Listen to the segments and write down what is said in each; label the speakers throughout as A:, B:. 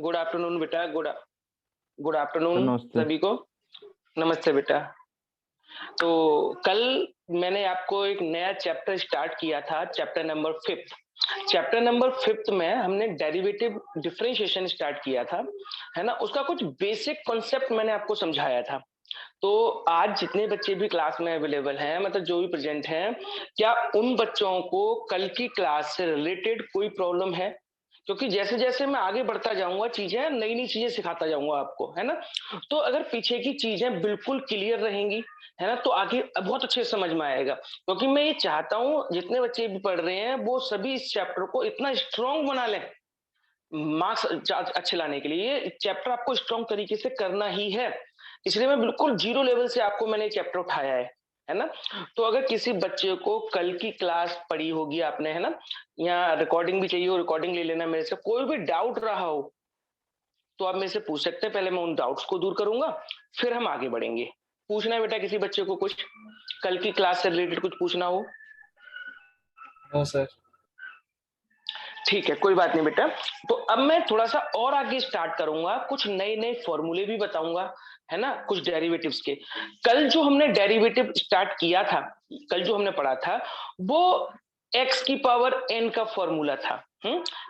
A: Good afternoon बेटा। Good afternoon
B: नमस्ते।
A: सभी को। नमस्ते बेटा। तो कल मैंने आपको एक नया चैप्टर स्टार्ट किया था, chapter number 5th। Chapter number 5th में हमने डेरिवेटिव डिफरेंशिएशन स्टार्ट किया था, है ना? उसका कुछ बेसिक कॉन्सेप्ट मैंने आपको समझाया था। तो आज जितने बच्चे भी क्लास में अवेलेबल हैं, मतलब जो भी प्रेजेंट हैं, क्या उन बच्चों को कल की क्लास से रिलेटेड कोई प्रॉब्लम है? क्योंकि जैसे-जैसे मैं आगे बढ़ता जाऊँगा, चीज़ें नई-नई चीज़ें सिखाता जाऊँगा आपको, है ना? तो अगर पीछे की चीज़ें बिल्कुल क्लियर रहेंगी, है ना? तो आगे बहुत अच्छे से समझ में आएगा। क्योंकि मैं ये चाहता हूँ जितने बच्चे भी पढ़ रहे हैं, वो सभी इस चैप्टर को इतना स्ट्रॉन्ग बना लें, मार्क्स अच्छे लाने के लिए। ये चैप्टर आपको स्ट्रॉन्ग तरीके से करना ही है। इसलिए मैं बिल्कुल ज़ीरो लेवल से आपको मैंने ये चैप्टर उठाया है ना? तो अगर किसी बच्चे को कल की क्लास पढ़ी होगी आपने, है ना? या रिकॉर्डिंग भी चाहिए हो, रिकॉर्डिंग ले लेना मेरे से। कोई भी डाउट रहा हो, तो आप मेरे से पूछ सकते हैं। पहले मैं उन डाउट्स को दूर करूँगा, फिर हम आगे बढ़ेंगे। पूछना है बेटा किसी बच्चे को कुछ? कल की क्लास से रिलेटेड कुछ पूछना हो?
B: No sir.
A: ठीक है, कोई बात नहीं बेटा। तो अब मैं थोड़ा-सा और आगे स्टार्ट करूँगा, कुछ नए-नए फ़ॉर्मूले भी बताऊँगा, है ना? कुछ डेरिवेटिव्स के। कल जो हमने डेरिवेटिव स्टार्ट किया था, कल जो हमने पढ़ा था, वो x की पावर n का फ़ॉर्मूला था,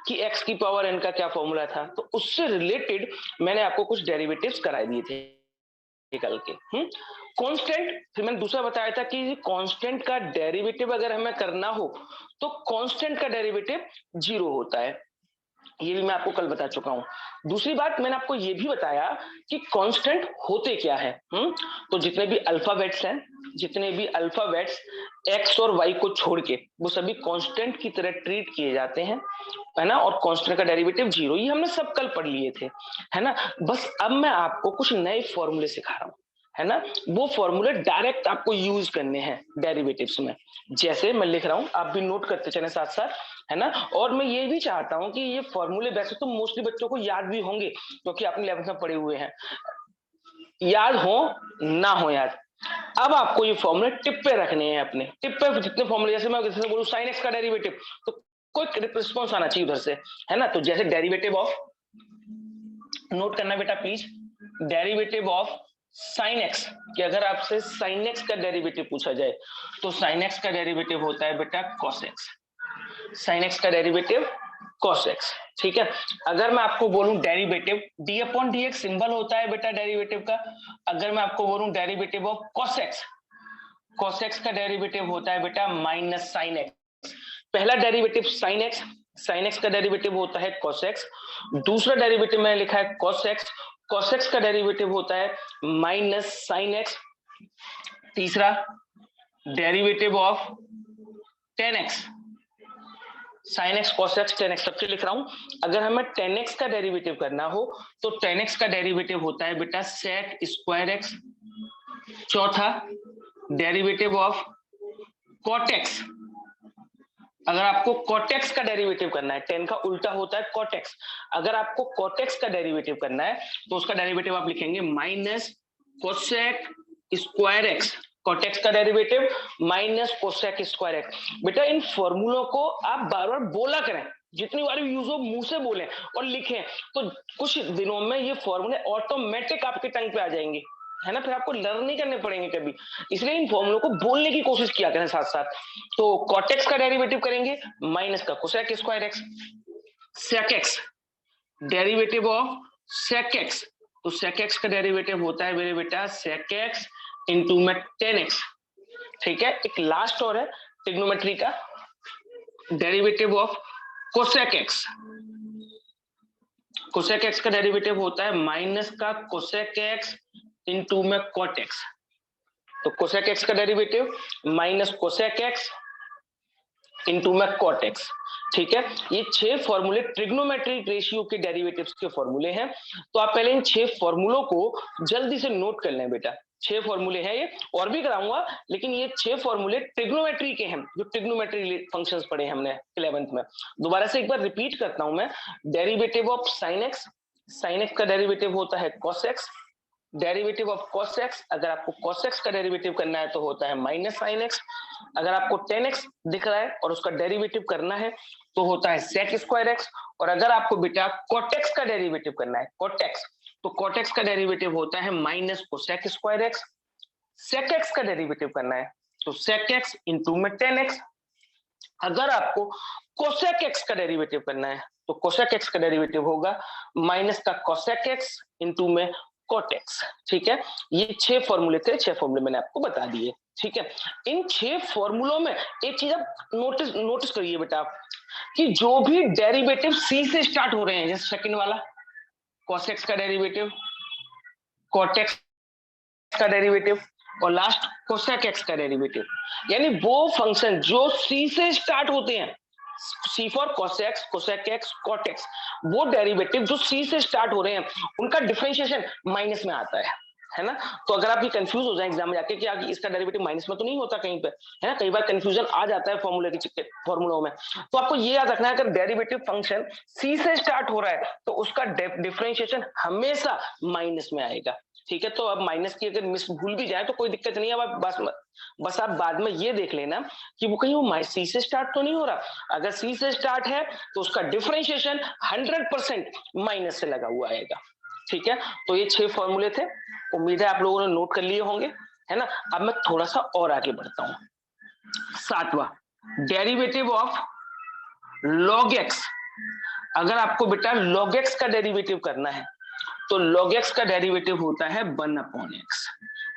A: कि x की पावर n का क्या फ़ॉर्मूला था? तो उससे रिलेटेड मैंने आपको कुछ डेरिवेटिव्स कराए दिए थे कल के। कांस्टेंट, फिर मैंने दूसरा बताया था कि कांस्टेंट का डेरिवेटिव अगर हमें करना हो, तो कांस्टेंट का डेरिवेटिव 0 होता है। ये भी मैं आपको कल बता चुका हूँ। दूसरी बात मैंने आपको ये भी बताया कि कांस्टेंट होते क्या है। तो जितने भी अल्फाबेट्स एक्स और वाई को छोड़ के वो सभी कांस्टेंट की तरह ट्रीट किए जाते हैं, है ना? और कांस्टेंट का डेरिवेटिव 0, ये हमने सब कल पढ़ लिए थे, है ना? बस अब मैं आपको कुछ नए फॉर्मूले सिखा रहा हूँ, है ना? वो फॉर्मूले डायरेक्ट आपको यूज करने हैं डेरिवेटिव्स में। जैसे मैं लिख रहा हूँ, आप भी नोट करते चलें साथ-साथ, है ना? और मैं ये भी चाहता हूँ कि ये फॉर्मूले वैसे तो मोस्टली बच्चों को याद भी होंगे, क्योंकि आपने 11th में पढ़े हुए हैं। याद हो, ना हो याद, अब आपको ये फॉर्मूले टिप पे रखने हैं अपने। टिप पे जितने फॉर्मूले, जैसे मैं जैसे बोलूँ sin x का डेरिवेटिव, तो क्विक रिस्पॉन्स आना चाहिए उधर से, है ना? तो जैसे डेरिवेटिव ऑफ, नोट करना बेटा please, derivative of sin x, कि अगर आपसे sin x का डेरिवेटिव पूछा जाए, तो sin x का डेरिवेटिव होता है बेटा cos x। sin x का डेरिवेटिव cos x, ठीक है? अगर मैं आपको बोलूं derivative d upon dx, symbol होता है बेटा डेरिवेटिव का। अगर मैं आपको बोलूं डेरिवेटिव ऑफ cos x का डेरिवेटिव होता है बेटा माइनस sin x। पहला डेरिवेटिव sin x का डेरिवेटिव होता है cos x। दूसरा डेरिवेटिव मैंने लिखा है cos x का डेरिवेटिव होता है माइनस sin x। तीसरा derivative of tan x, sin x cos x tan x, सबसे लिख रहा हूं। अगर हमें tan x का डेरिवेटिव करना हो, तो tan x का डेरिवेटिव होता है बेटा sec स्क्वायर x। चौथा डेरिवेटिव ऑफ cot x, अगर आपको cot x का डेरिवेटिव करना है, tan का उल्टा होता है cot x, अगर आपको cot x का डेरिवेटिव करना है, तो उसका डेरिवेटिव आप लिखेंगे minus cosec square x। cot x का derivative minus cosec square x। बेटा इन फॉर्मूलों को आप बार बार बोला करें, जितनी बार यूज हो मुंह से बोलें और लिखें, तो कुछ दिनों में ये फॉर्मूले ऑटोमेटिक आपके टंग पे आ जाएंगे, है ना? फिर आपको लर्न नहीं करने पड़ेंगे कभी। इसलिए इन फॉर्मूलों को बोलने की कोशिश किया करें साथ साथ। तो cot x का डेरिवेटिव करेंगे माइनस का cosec square x। sec x, derivative of sec x, तो sec x का डेरिवेटिव होता है मेरे बेटा sec x इंटू में tan x, ठीक है? एक लास्ट और है ट्रिग्नोमेट्री का, derivative of cosec x। cosec x का डेरिवेटिव होता है माइनस का cosec x इंटू में cot x। तो cosec x का derivative minus cosec x into में cot x, ठीक है? ये 6 फॉर्मूले ट्रिग्नोमेट्रिक रेशियो के डेरिवेटिव्स के फॉर्मूले हैं। तो आप पहले इन 6 फॉर्मूलों को जल्दी से नोट कर लें बेटा। 6 फॉर्मूले हैं ये, और भी कराऊंगा, लेकिन ये 6 फॉर्मूले ट्रिग्नोमेट्री के हैं, जो ट्रिग्नोमेट्री फंक्शंस पढ़े हमने 11th में। दोबारा से एक बार रिपीट करता हूं मैं। डेरिवेटिव ऑफ sin x का डेरिवेटिव होता है cos x। Derivative of cos x, अगर आपको cos x का डेरिवेटिव करना है तो होता है माइनस sin x। अगर आपको tan x दिख रहा है और उसका डेरिवेटिव करना है तो होता है sec स्क्वायर x। और अगर आपको बेटा कोटेक्स का डेरिवेटिव करना है, कोटेक्स, तो कोटेक्स का डेरिवेटिव होता है minus cosec square x. Sec x का डेरिवेटिव करना है तो सेक एक्स इंटू में टेन एक्स। अगर आपको कोसेक एक्स का डेरिवेटिव करना है तो कोसेक एक्स का डेरिवेटिव होगा माइनस का कोसेक एक्स इंटू में कोटेक्स। ठीक है, ये 6 फॉर्मूले थे, 6 फॉर्मूले मैंने आपको बता दिए। ठीक है, इन 6 फॉर्मूलों में एक चीज आप नोटिस करिए बेटा कि जो भी डेरिवेटिव सी से स्टार्ट हो रहे हैं, जैसे सेकंड वाला कोसेक्स का डेरिवेटिव, कोटेक्स का डेरिवेटिव और लास्ट कोसेक एक्स का डेरिवेटिव, यानी वो फंक्शन जो सी से स्टार्ट होते हैं, सी फॉर कोसेक्स, कोसेक एक्स, कोटेक्स, वो डेरिवेटिव जो सी से स्टार्ट हो रहे हैं उनका डिफरेंशिएशन माइनस में आता है ना। तो अगर आप ये कंफ्यूज हो जाए एग्जाम में जाके कि इसका डेरिवेटिव माइनस में तो नहीं होता कहीं पे, है ना, कई बार कंफ्यूजन आ जाता है फॉर्मूलों में, तो आपको ये याद रखना है अगर डेरिवेटिव फंक्शन सी से स्टार्ट हो रहा है तो उसका डिफरेंशिएशन हमेशा माइनस में आएगा। ठीक है, तो अब माइनस की अगर मिस भूल भी जाए तो कोई दिक्कत नहीं है, अब बस आप बाद में ये देख लेना कि वो कहीं वो सी से स्टार्ट तो नहीं हो रहा। अगर सी से स्टार्ट है तो उसका डिफरेंशिएशन 100% माइनस से लगा हुआ आएगा। ठीक है, तो ये 6 फॉर्मूले थे, उम्मीद है आप लोगों ने नोट कर लिए होंगे, है ना। अब मैं थोड़ा सा और आगे बढ़ता हूं। 7वां, डेरिवेटिव ऑफ लॉग एक्स। अगर आपको बेटा लॉग एक्स का डेरिवेटिव करना है तो log x का डेरिवेटिव होता है 1/x।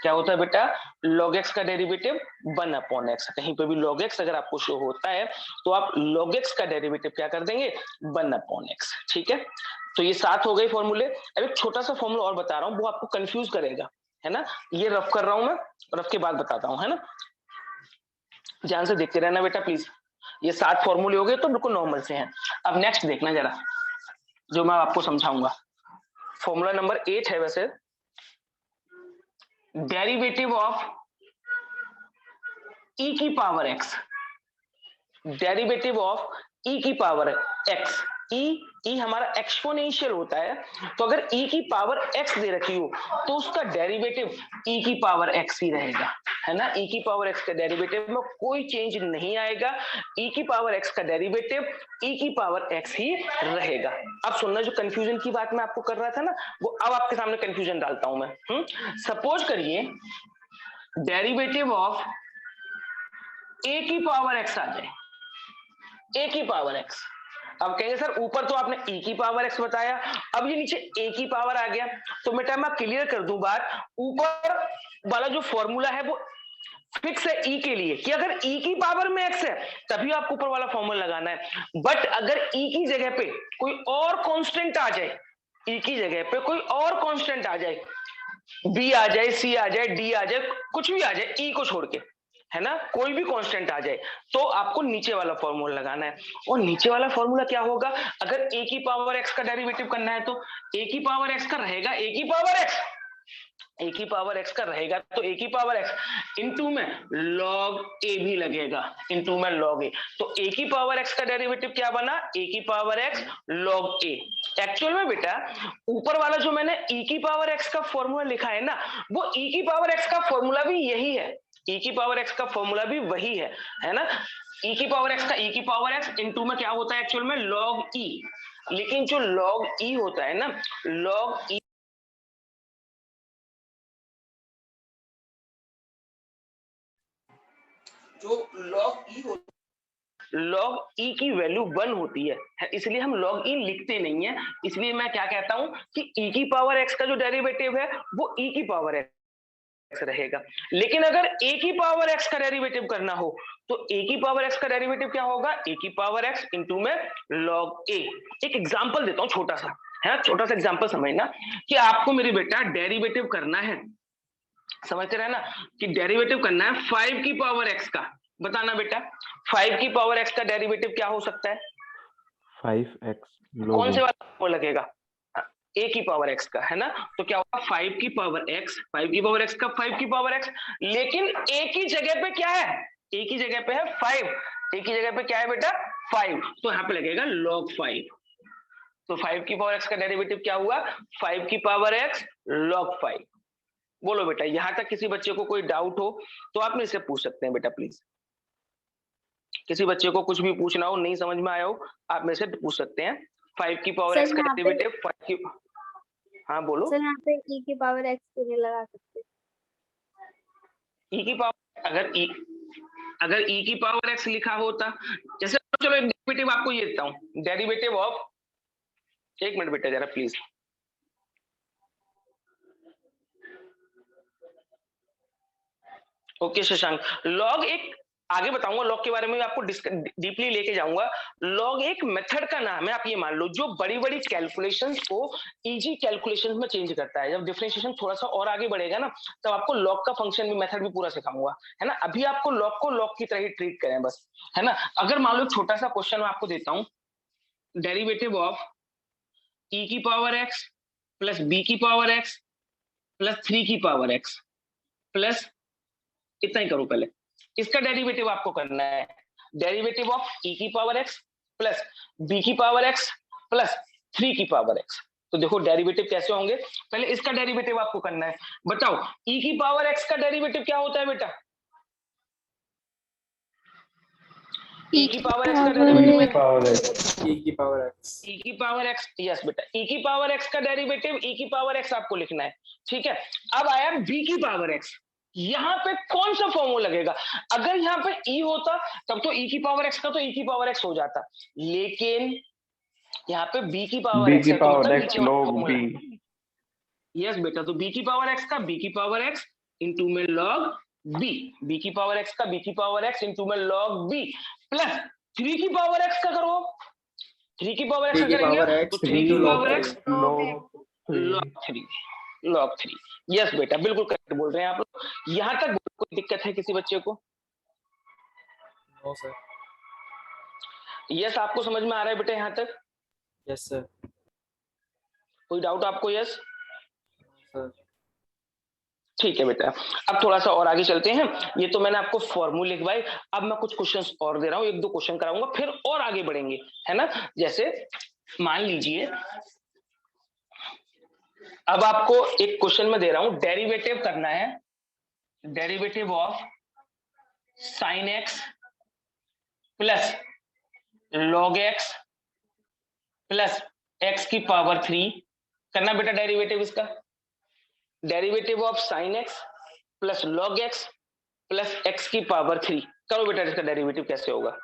A: क्या होता है बेटा? log x का डेरिवेटिव 1/x। कहीं पे भी log x अगर आपको शो होता है तो आप log x का डेरिवेटिव क्या कर देंगे? 1/x। ठीक है, तो ये 7 हो गई फॉर्मूले। अब एक छोटा सा फॉर्मूला और बता रहा हूं, वो आपको कंफ्यूज करेगा, है ना। ये रफ कर रहा हूं मैं, रफ के बाद बताता हूं, है ना। ध्यान से देखते रहना बेटा प्लीज। ये 7 फॉर्मूले हो गए तो बिल्कुल नॉर्मल से हैं। अब नेक्स्ट देखना जरा, जो मैं आपको समझाऊंगा। फॉर्मूला नंबर 8 है वैसे, डेरिवेटिव ऑफ e की power x। Derivative of e की पावर x, e हमारा एक्सपोनेंशियल होता है, तो अगर e की पावर x दे रखी हो तो उसका डेरिवेटिव e की पावर x ही रहेगा, है ना। e की पावर x का डेरिवेटिव में कोई चेंज नहीं आएगा, e की पावर x का डेरिवेटिव e की पावर x ही रहेगा। अब सुनना, जो कंफ्यूजन की बात मैं आपको कर रहा था ना, वो अब आपके सामने कंफ्यूजन डालता हूं मैं। सपोज करिए डेरिवेटिव ऑफ a की पावर x आ जाए, a की पावर x। अब कहेंगे सर ऊपर तो आपने e की पावर x बताया, अब ये नीचे a की पावर आ गया, तो बेटा मैं क्लियर कर दूं बात, ऊपर वाला जो फॉर्मूला है वो फिक्स है e के लिए कि अगर e की पावर में x है तभी आपको ऊपर वाला फॉर्मूला लगाना है। बट अगर e की जगह पे कोई और कांस्टेंट आ जाए, e की जगह पे कोई और कांस्टेंट आ जाए, b आ जाए, c आ जाए, d आ जाए, कुछ भी आ जाए e को छोड़ के, है ना, कोई भी कांस्टेंट आ जाए, तो आपको नीचे वाला फॉर्मूला लगाना है। और नीचे वाला फॉर्मूला क्या होगा? अगर a की पावर x का डेरिवेटिव करना है तो a की पावर x का रहेगा a की पावर x, a की पावर x का रहेगा तो a की पावर x इंटू में log a भी लगेगा, इंटू में log a। तो a की पावर x का डेरिवेटिव क्या बना? a की power x log a। Actual में बेटा ऊपर वाला जो मैंने e की पावर x का फॉर्मूला लिखा है ना, वो e की पावर x का फॉर्मूला भी यही है, e की पावर x का फॉर्मूला भी वही है ना। e की पावर x का e की पावर x इंटू में क्या होता है एक्चुअल में? log e। लेकिन जो log e होता है ना, log e जो log e होता है, log e की वैल्यू 1 होती है, इसलिए हम log e लिखते नहीं है। इसलिए मैं क्या कहता हूं कि e की पावर x का जो डेरिवेटिव है वो e की पावर x रहेगा। लेकिन अगर a की पावर x का डेरिवेटिव करना हो तो a की पावर x का डेरिवेटिव क्या होगा? a की पावर x इंटू में log a। एक एग्जांपल देता हूं छोटा सा, है, छोटा सा एग्जांपल समझना कि आपको मेरे बेटा डेरिवेटिव करना है, समझते रहना कि डेरिवेटिव करना है 5 की पावर x का। बताना बेटा 5 की पावर x का डेरिवेटिव क्या हो सकता है?
C: 5x
A: कौन से वाला लगेगा? a की पावर x का, है ना। तो क्या होगा? 5 की पावर x, 5 की पावर x का 5 की पावर x, लेकिन a की जगह पे क्या है? a की जगह पे है 5, a की जगह पे क्या है बेटा? 5, तो यहाँ पे लगेगा log 5। तो 5 की पावर x का डेरिवेटिव क्या हुआ? 5 की पावर x log 5। बोलो बेटा, यहां तक किसी बच्चे को कोई डाउट हो तो आप मेरे से पूछ सकते हैं बेटा प्लीज। किसी बच्चे को कुछ भी पूछना हो, नहीं समझ में आया हो, आप मेरे से पूछ सकते हैं। 5 की पावर
D: सर
A: x का
D: यहाँ पे
A: डेरिवेटिव 5 की, हाँ बोलो।
D: सर यहाँ पे e की पावर x क्यों नहीं लगा सकते?
A: e की पावर अगर e की पावर x लिखा होता, जैसे चलो एक डेरिवेटिव आपको ये देता हूँ, डेरिवेटिव ऑफ, एक मिनट बेटा जरा प्लीज, ओके शशांक, लॉग एक आगे बताऊंगा, लॉग के बारे में आपको डीपली लेके जाऊंगा। लॉग एक मेथड का नाम है, आप ये मान लो, जो बड़ी बड़ी कैलकुलेशंस को इजी कैलकुलेशंस में चेंज करता है। जब डिफरेंशिएशन थोड़ा सा और आगे बढ़ेगा ना, तब आपको लॉग का फंक्शन भी, मेथड भी पूरा सिखाऊंगा, है ना। अभी आपको लॉग को लॉग की तरह ही ट्रीट करें बस, है ना। अगर मान लो छोटा सा क्वेश्चन मैं आपको देता हूँ, डेरिवेटिव ऑफ e की पावर x प्लस b की पावर x प्लस 3 की पावर x प्लस, इतना ही करो पहले, इसका डेरिवेटिव आपको करना है। डेरिवेटिव ऑफ e की पावर x प्लस b की पावर x प्लस 3 की पावर x। तो देखो डेरिवेटिव कैसे होंगे, पहले इसका डेरिवेटिव आपको करना है। बताओ e की पावर x का डेरिवेटिव क्या होता है बेटा? e की पावर x का डेरिवेटिव
B: e की पावर x, e की पावर x,
A: e की पावर x, यस बेटा, e की पावर x का डेरिवेटिव e की पावर x आपको लिखना है, ठीक है। अब आया b की पावर x, यहां पे कौन सा फॉर्मूला लगेगा? अगर यहाँ पे e होता तब तो e की पावर x का तो e की पावर x हो जाता, लेकिन यहाँ पे b की पावर
C: b
A: x
C: की
A: है, तो
C: पावर
A: मतलब
C: x
A: नीचे वाला
C: log b,
A: फॉर्मूला, यस बेटा, तो b की पावर x का b की पावर x इंटू में log b, b की पावर x का b की पावर x इंटू में log b प्लस 3 की पावर x का करो, 3 की पावर x
B: 3
A: का
B: की
A: करेंगे
B: पावर
A: तो
B: x
A: 3 की
B: into log
A: power
B: 3,
A: x
C: log 3,
A: log 3, yes बेटा बिल्कुल करेक्ट बोल रहे हैं आप लोग। यहाँ तक कोई दिक्कत है किसी बच्चे को?
B: नो सर,
A: यस आपको समझ में आ रहा है बेटा यहाँ तक?
B: यस सर,
A: कोई डाउट आपको? यस
B: सर,
A: ठीक है बेटा। अब थोड़ा सा और आगे चलते हैं, ये तो मैंने आपको फॉर्मूले लिखवाए, अब मैं कुछ क्वेश्चंस और दे रहा हूँ, एक दो क्वेश्चन कराऊंगा, फिर और आगे बढ़ेंगे, है ना। जैसे मान लीजिए अब आपको एक क्वेश्चन में दे रहा हूं, डेरिवेटिव करना है, derivative of sine x plus log x plus x की पावर 3 करना बेटा डेरिवेटिव इसका। Derivative of sine x plus log x plus x की पावर 3 करो बेटा, इसका डेरिवेटिव कैसे होगा?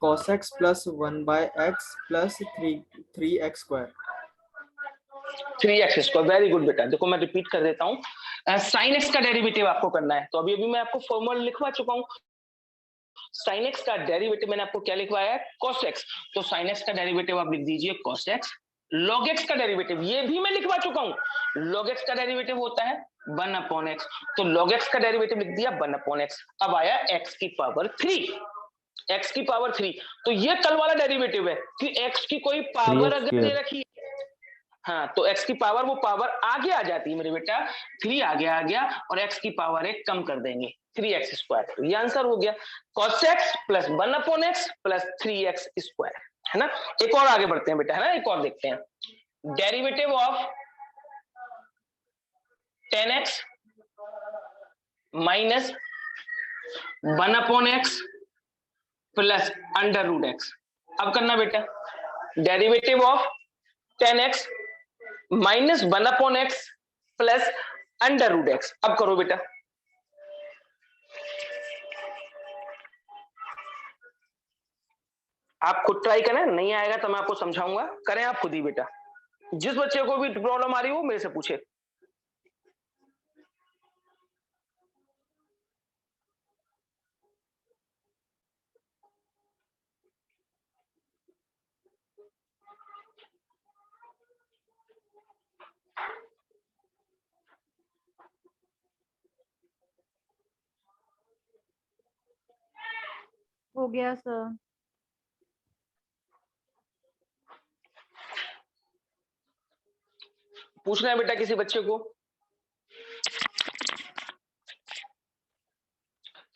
B: cos x plus 1 by x plus 3x square,
A: 3x square, very good बेटा। देखो मैं रिपीट कर देता हूं, साइन एक्स का डेरिवेटिव आपको करना है, तो अभी अभी मैं आपको फॉर्मूला लिखवा चुका हूं। साइन एक्स का डेरिवेटिव मैंने आपको क्या लिखवाया है? cos x, तो साइन एक्स का डेरिवेटिव आप लिख दीजिए cos x। log x का डेरिवेटिव ये भी मैं लिखवा चुका हूं, log x का डेरिवेटिव होता है 1 अपॉन x, तो log x का डेरिवेटिव लिख दिया 1 अपॉन x। अब आया x की पावर 3, x की पावर 3, तो ये कल वाला डेरिवेटिव है कि x की कोई पावर
C: 3x
A: अगर दे
C: square,
A: रखी, हाँ तो x की पावर, वो पावर आगे आ जाती है मेरे बेटा, 3 आगे आ गया और x की पावर एक कम कर देंगे, 3x स्क्वायर, तो ये आंसर हो गया cos x plus 1 upon x plus 3x square, है ना। एक और आगे बढ़ते हैं बेटा, है ना, एक और देखते हैं, derivative of 10x minus 1 upon x plus under root x। अब करना बेटा, derivative of 10x minus 1 upon x plus under root x। अब करो बेटा, आप खुद ट्राई करें, नहीं आएगा तो मैं आपको समझाऊंगा, करें आप खुद ही बेटा। जिस बच्चे को भी प्रॉब्लम आ रही हो मेरे से पूछे।
D: हो गया सर।
A: पूछना है बेटा किसी बच्चे को?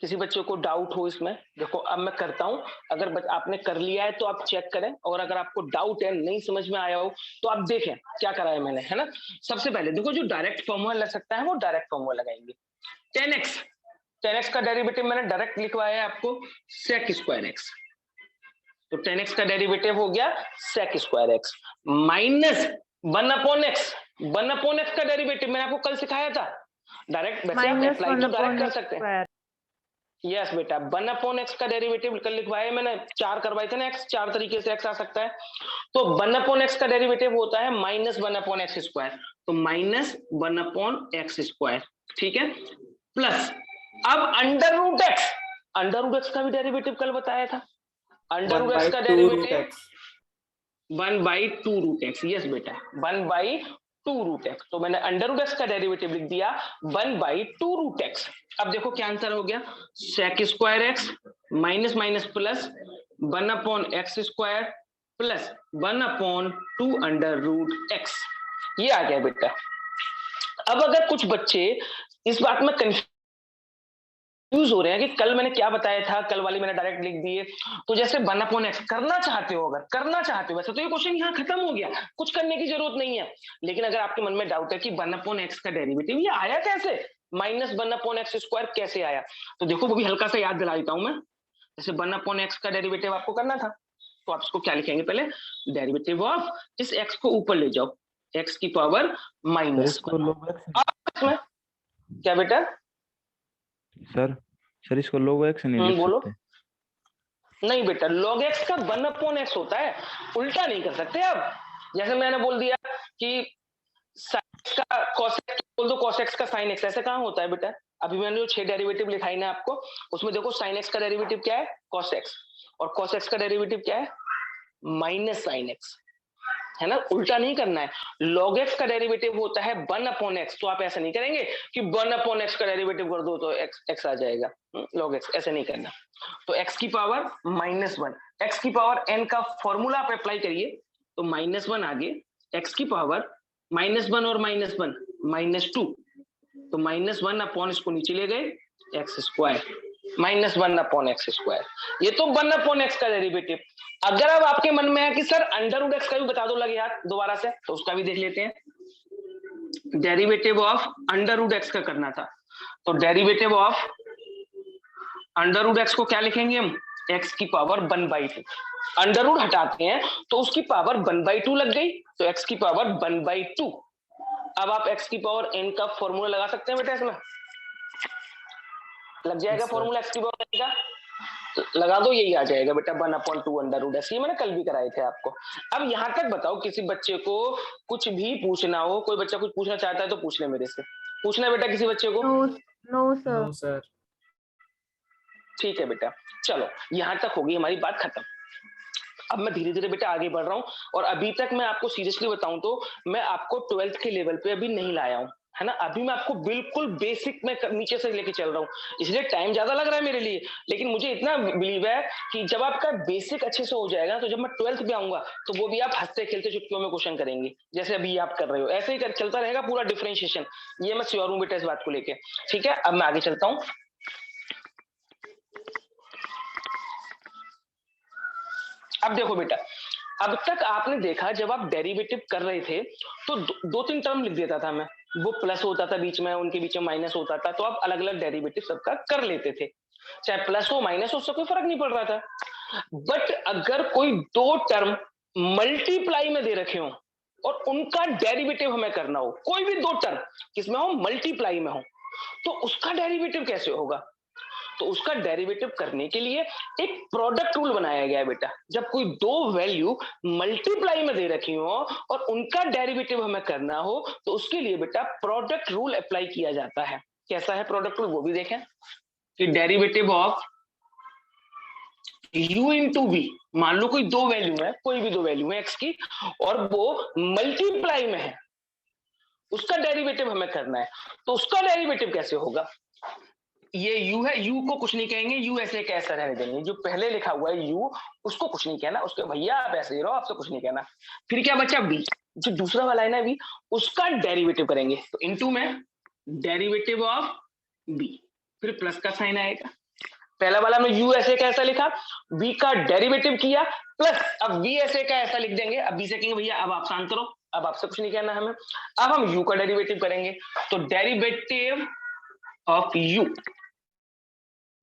A: किसी बच्चे को डाउट हो इसमें? देखो अब मैं करता हूं, अगर आपने कर लिया है तो आप चेक करें, और अगर आपको डाउट है, नहीं समझ में आया हो, तो आप देखें क्या करा है मैंने, है ना। सबसे पहले देखो, जो डायरेक्ट फॉर्मूला लग सकता है वो डायरेक्ट फॉर्मूला लगाएंगे। 10x का डेरिवेटिव मैंने डायरेक्ट लिखवाया है आपको, sec स्क्वायर एक्स। तो 10x का डेरिवेटिव हो गया sec square x minus 1/x। 1/x का डेरिवेटिव मैंने आपको कल सिखाया था डायरेक्ट, वैसे आप
D: माइनस
A: अप्लाई तो डायरेक्ट कर सकते हैं।
D: स्क्वायर।
A: यस बेटा, 1/x का डेरिवेटिव कल लिखवाया मैंने, 4 करवाए थे ना x, 4 तरीके से x आ सकता है। तो 1/x का डेरिवेटिव होता है माइनस 1/x स्क्वायर, तो माइनस 1/x स्क्वायर, ठीक है। प्लस अब अंडर रूट एक्स का भी डेरिवेटिव कल बताया था। अंडर रूट एक्स का डेरिवेटिव 1/2 रूट एक्स। यस बेटा, 1/2 रूट एक्स। तो मैंने अंडर रूट एक्स का डेरिवेटिव लिख दिया 1/2 रूट एक्स। अब देखो क्या आंसर हो गया, sec square x minus minus plus 1/x square plus 1/2 under root x. ये आ गया बेटा। अब अगर कुछ बच्चे इस बात में कंफ्यूज हो रहे हैं कि कल मैंने क्या बताया था, कल वाली मैंने डायरेक्ट लिख दिए, तो जैसे 1/x करना चाहते हो, अगर करना चाहते हो वैसे तो ये क्वेश्चन यहाँ खत्म हो गया, कुछ करने की जरूरत नहीं है। लेकिन अगर आपके मन में डाउट है कि 1/x का डेरिवेटिव ये आया कैसे, माइनस 1/x स्क्वायर कैसे आया, तो देखो वो भी हल्का सा याद दिला देता हूं मैं। जैसे 1/x का डेरिवेटिव आपको करना था, तो आप इसको क्या लिखेंगे, पहले डेरिवेटिव ऑफ इस x को ऊपर ले जाओ, x की पावर माइनस। क्या बेटा?
C: सर इसको log x नहीं लिख
A: बोलो।
C: सकते?
A: नहीं बेटा, log x का 1/x होता है, उल्टा नहीं कर सकते आप। जैसे मैंने बोल दिया कि sin x का cos x बोल दो, cos x का sin x, ऐसे कहाँ होता है बेटा? अभी मैंने जो 6 डेरिवेटिव लिखाई ना आपको, उसमें देखो sin x का डेरिवेटिव क्या है, cos x, और cos x का डेरिवेटिव क्या है, माइनस sin x, है ना। उल्टा नहीं करना है। log x का डेरिवेटिव होता है 1/x, तो आप ऐसा नहीं करेंगे कि 1/x का डेरिवेटिव कर दो तो x आ जाएगा, log x, ऐसे नहीं करना। तो x की पावर -1, x की पावर n का फॉर्मूला आप अप्लाई करिए, तो -1 आगे, x की पावर -1 और -1 -2, तो -1 अपॉन इसको नीचे ले गए, x स्क्वायर, -1/x स्क्वायर। ये तो 1/x का डेरिवेटिव। अगर अब आपके मन में है कि सर अंडर रूट एक्स का भी बता दो लगे हाथ दोबारा से, तो उसका भी देख लेते हैं। Derivative of under root x का करना था, तो derivative of under root x को क्या लिखेंगे हम, x की पावर 1/2। अंडर रूट हटाते हैं तो उसकी पावर 1/2 लग गई, तो x की पावर 1/2। अब आप x की पावर n का फॉर्मूला लगा सकते हैं बेटा, इसमें लग जाएगा फॉर्मूला x की पावर n का, लगा दो, यही आ जाएगा बेटा 1/2 अंडर रूट एक्स। ये मैंने कल भी कराए थे आपको। अब यहां तक बताओ, किसी बच्चे को कुछ भी पूछना हो, कोई बच्चा कुछ पूछना चाहता है तो पूछ ले मेरे से। पूछना है बेटा किसी बच्चे को?
D: No sir.
A: ठीक है बेटा, चलो यहां तक होगी हमारी बात खत्म। अब मैं धीरे धीरे बेटा आगे बढ़ रहा हूं, और अभी तक मैं आपको सीरियसली बताऊं तो मैं आपको 12th के लेवल पे अभी नहीं लाया हूं, है ना। अभी मैं आपको बिल्कुल बेसिक में नीचे से लेके चल रहा हूं, इसलिए टाइम ज्यादा लग रहा है मेरे लिए, लेकिन मुझे इतना बिलीव है कि जब आपका बेसिक अच्छे से हो जाएगा, तो जब मैं 12th पे आऊंगा तो वो भी आप हंसते खेलते चुटकियों में क्वेश्चन करेंगे, जैसे अभी आप कर रहे हो, ऐसे ही चलता रहेगा पूरा डिफरेंशिएशन। ये मैं श्योर हूं बेटा इस बात को लेके, ठीक है। अब मैं आगे चलता हूं। अब देखो बेटा, अब तक आपने देखा जब आप डेरिवेटिव कर रहे थे तो 2-3 टर्म लिख देता था मैं, वो प्लस होता था बीच में, उनके बीच में माइनस होता था, तो आप अलग अलग डेरिवेटिव सबका कर लेते थे, चाहे प्लस हो माइनस हो, उससे कोई फर्क नहीं पड़ रहा था। बट अगर कोई 2 टर्म मल्टीप्लाई में दे रखे हो और उनका डेरिवेटिव हमें करना हो, कोई भी 2 टर्म किसमें हो, मल्टीप्लाई में हो, तो उसका डेरिवेटिव कैसे होगा? तो उसका डेरिवेटिव करने के लिए एक प्रोडक्ट रूल बनाया गया है बेटा। जब कोई 2 वैल्यू मल्टीप्लाई में दे रखी हो और उनका डेरिवेटिव हमें करना हो, तो उसके लिए बेटा प्रोडक्ट रूल अप्लाई किया जाता है। कैसा है प्रोडक्ट रूल, वो भी देखें कि derivative of u into v, मान लो कोई 2 वैल्यू है, कोई भी 2 वैल्यू है x की, और वो मल्टीप्लाई में है, उसका डेरिवेटिव हमें करना है, तो उसका डेरिवेटिव कैसे होगा? ये u है, u को कुछ नहीं कहेंगे, u ऐसे कैसा रहने देंगे, जो पहले लिखा हुआ है u, उसको कुछ नहीं कहना, उसके भैया आप ऐसे ही रहो, आपसे कुछ नहीं कहना। फिर क्या बचा v, जो दूसरा वाला है ना v, उसका डेरिवेटिव करेंगे, तो इनटू में डेरिवेटिव ऑफ v, फिर प्लस का साइन आएगा, पहला वाला में u ऐसे का ऐसा लिखा, v का डेरिवेटिव किया, प्लस अब v ऐसे का ऐसा लिख देंगे। अब v से कहेंगे भैया अब आप शांत करो, अब आपसे कुछ नहीं कहना हमें, अब हम u का डेरिवेटिव करेंगे। तो डेरिवेटिव ऑफ u,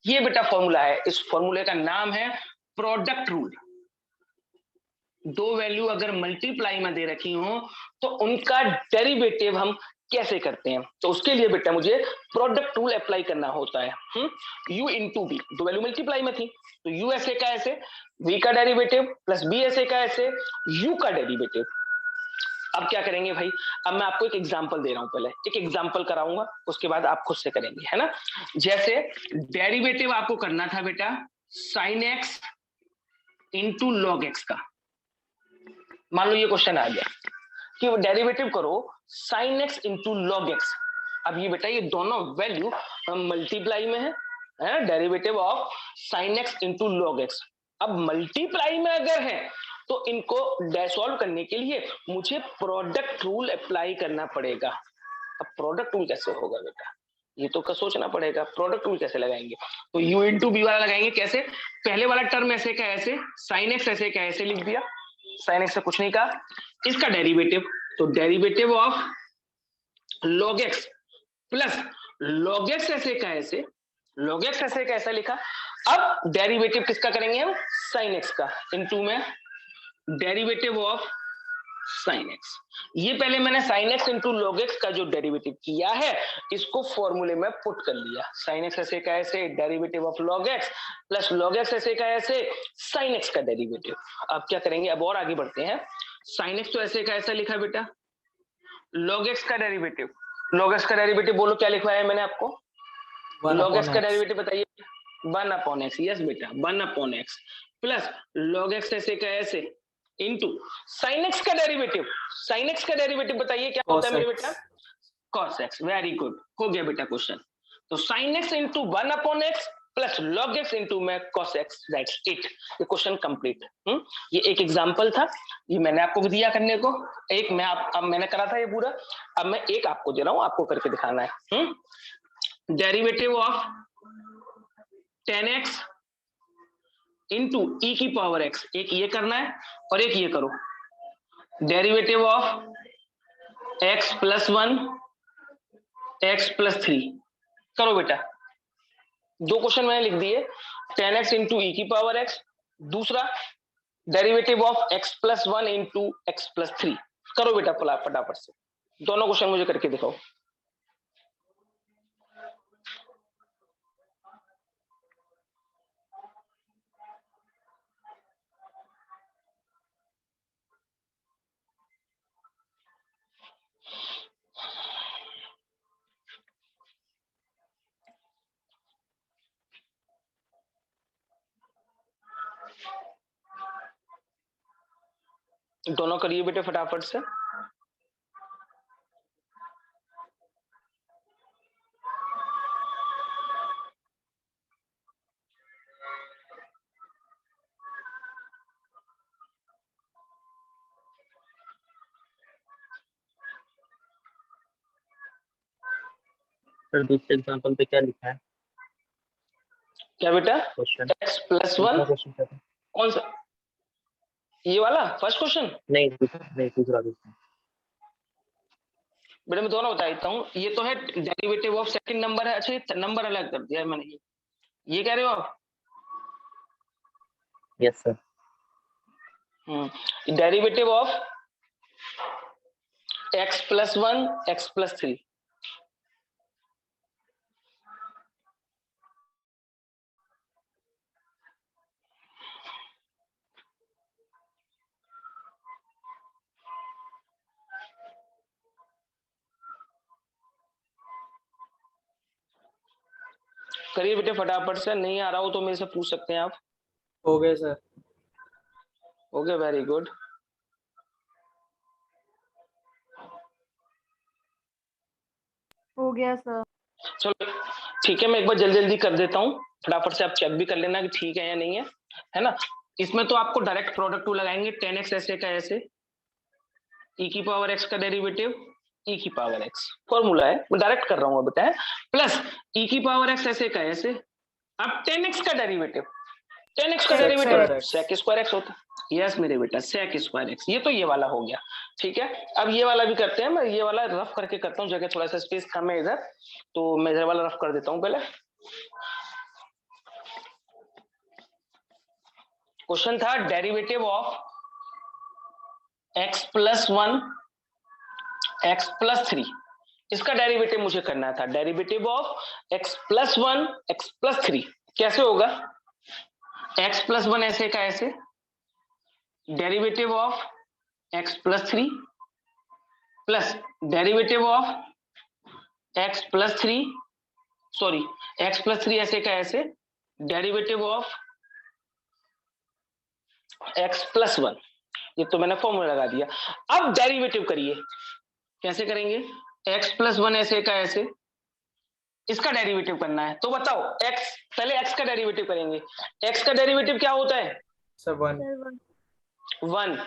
A: ये बेटा फॉर्मूला है, इस फॉर्मूले का नाम है प्रोडक्ट रूल। दो वैल्यू अगर मल्टीप्लाई में दे रखी हो तो उनका डेरिवेटिव हम कैसे करते हैं, तो उसके लिए बेटा मुझे प्रोडक्ट रूल अप्लाई करना होता है। u इंटू बी, दो वैल्यू मल्टीप्लाई में थी तो u ऐसे का ऐसे, v का डेरिवेटिव प्लस b ऐसे का ऐसे, u का डेरिवेटिव। अब क्या करेंगे भाई, अब मैं आपको एक एग्जांपल दे रहा हूं, पहले एक एग्जांपल कराऊंगा, उसके बाद आप खुद से करेंगे, है ना। जैसे डेरिवेटिव आपको करना था बेटा sin x into log x का। मान लो ये क्वेश्चन आ गया कि डेरिवेटिव करो sin x into log x. अब ये बेटा ये दोनों वैल्यू मल्टीप्लाई में है, derivative of sin x into log x. अब मल्टीप्लाई में अगर है तो इनको सॉल्व करने के लिए मुझे प्रोडक्ट रूल अप्लाई करना पड़ेगा। अब प्रोडक्ट रूल कैसे होगा बेटा, ये तो सोचना पड़ेगा, प्रोडक्ट रूल कैसे लगाएंगे। तो u इंटू बी वाला लगाएंगे कैसे, पहले वाला टर्म ऐसे का ऐसे, sin x ऐसे का ऐसे लिख दिया, sin x से कुछ नहीं कहा, इसका डेरिवेटिव, तो derivative of log x plus log x ऐसे का ऐसे, log x ऐसे का ऐसा लिखा। अब डेरिवेटिव किसका करेंगे हम, sin x का, इनटू में डेरिवेटिव ऑफ sin x। ये पहले मैंने sin x into log x का जो डेरिवेटिव किया है इसको फॉर्मूले में पुट कर लिया, sin x ऐसे का ऐसे, derivative of log x plus log x ऐसे का ऐसे, sin x का डेरिवेटिव। अब क्या करेंगे, अब और आगे बढ़ते हैं। sin x तो ऐसे का ऐसा लिखा बेटा, log x का डेरिवेटिव, log x का डेरिवेटिव बोलो क्या लिखवाया है मैंने आपको, log x का डेरिवेटिव बताइए, 1 अपॉन एक्स। यस बेटा 1 upon x plus log x ऐसे का ऐसे इनटू sin x का डेरिवेटिव, sin x का डेरिवेटिव बताइए क्या होता है मेरे बेटा, cos x। वेरी गुड, हो गया बेटा क्वेश्चन। तो sin x into 1 upon x plus log x into में cos x, दैट्स इट, ये क्वेश्चन कंप्लीट। ये एक एग्जांपल था, ये मैंने आपको भी दिया करने को, एक मैं अब मैंने करा था ये पूरा, अब मैं एक आपको दे रहा हूं, आपको करके दिखाना है। डेरिवेटिव ऑफ 10x इंटू ई की पावर x, एक ये करना है और एक ये करो, derivative of x plus 1 x plus 3 करो बेटा। दो क्वेश्चन मैंने लिख दिए, 10x इंटू ई की पावर x, दूसरा derivative of x plus 1 into x plus 3 करो बेटा फटाफट से, दोनों क्वेश्चन मुझे करके दिखाओ। दोनों करिए बेटे फटाफट से।
C: सर दूसरे एग्जांपल पे क्या लिखा है,
A: क्या बेटा,
C: क्वेश्चन
A: x प्लस 1,
C: क्वेश्चन क्या था,
A: कौन सा, ये वाला फर्स्ट क्वेश्चन?
C: नहीं दूसरा
A: बेटा मैं दोनों बता देता हूँ, ये तो है डेरिवेटिव ऑफ सेकंड नंबर है, अच्छा ये नंबर अलग कर दिया है मैंने, ये कह रहे हो आप?
C: Yes sir.
A: Derivative of x plus 1 x plus 3, करिए बेटे फटाफट से, नहीं आ रहा हो तो मेरे से पूछ सकते हैं आप।
B: हो गए सर।
A: Okay very good.
D: हो गया सर।
A: चलो ठीक है, मैं एक बार जल्दी जल्दी कर देता हूँ, फटाफट से आप चेक भी कर लेना कि ठीक है या नहीं है ना। इसमें तो आपको डायरेक्ट प्रोडक्ट टू लगाएंगे, 10x ऐसे का ऐसे, e की पावर x का डेरिवेटिव e की पावर x, फॉर्मूला है मैं डायरेक्ट कर रहा हूँ बताएं, प्लस e की पावर x ऐसे का ऐसे, अब 10x का डेरिवेटिव, 10x का
B: Sec
A: derivative
B: square x.
A: sec square x होता है। यस मेरे बेटा, sec स्क्वायर x। ये तो ये वाला हो गया, ठीक है। अब ये वाला भी करते हैं, मैं ये वाला रफ करके करता हूँ, जगह थोड़ा सा स्पेस कम है इधर, तो मैं इधर वाला रफ कर देता हूँ पहले। क्वेश्चन था derivative of x plus 1 x plus 3, इसका डेरिवेटिव मुझे करना था। Derivative of x plus 1 x plus 3 कैसे होगा? x प्लस 1 ऐसे का ऐसे, derivative of x plus 3 plus derivative of x plus 3, sorry x plus 3 ऐसे का ऐसे, डेरिवेटिव ऑफ x प्लस 1। ये तो मैंने फॉर्मूला लगा दिया। अब डेरिवेटिव करिए, कैसे करेंगे? x प्लस 1 ऐसे का ऐसे, इसका डेरिवेटिव करना है। तो बताओ x, पहले x का डेरिवेटिव करेंगे। x का डेरिवेटिव क्या होता है?
B: सर 1
A: 1।